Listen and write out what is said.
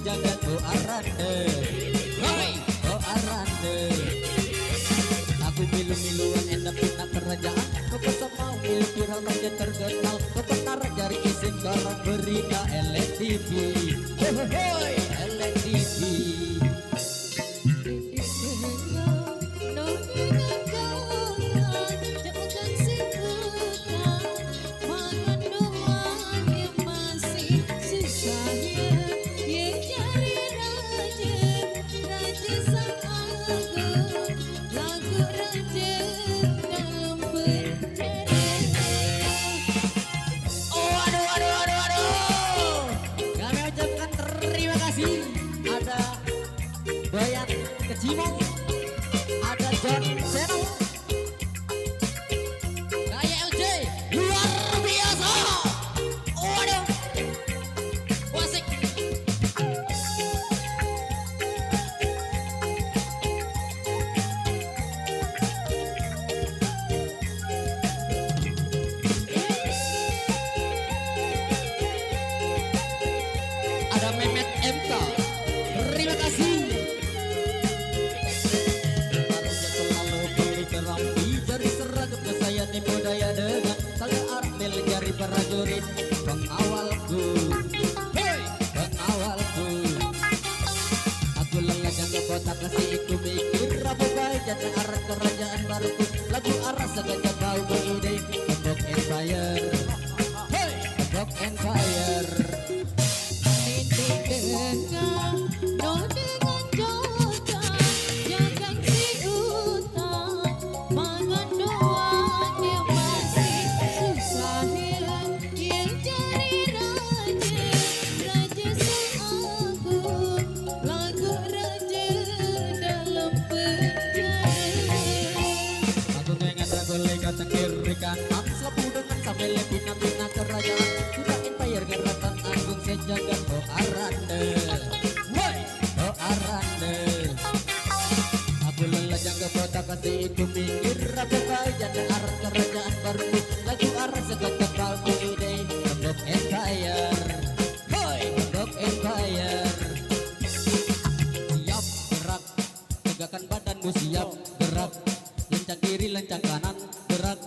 sejagat oh arande. Hoi oh arande. Aku milu-miluan enak pindah kerajaan. Kau mau milu viral raja terkenal. Kau pernah jari isin karang berita LNTV. Hoi LNTV. Ada Bayan Kecimong, ada John Seno, kayak LJ luar biasa. Waduh, wasik. Ada Mehmet MK. Terima kasih. Harusnya selalu beri kerampi jari seragam saya tipu daya dengan tali armil jari prajurit pengawalku. Hei pengawalku. Aku lelah jaga kota kasih ikut mikir rabu baik jatuh arah kerajaan baruku. Lagu arah segala bau beride Tembok Empire. Hei Tembok Empire. Kata kiri kanan selapu dengan sambil bina-bina kerajaan sudah empire gerakan agung sejagat oh arande. Woi oh arande. Aku lelah jaga kota kasih itu mikir apa kaya dan arah kerajaan baru lagu arah segala kalbu ide Tembok Empire. Woi Tembok Empire. Siap gerak tegakkan badanmu siap gerak lencang kiri lencang kanan gerak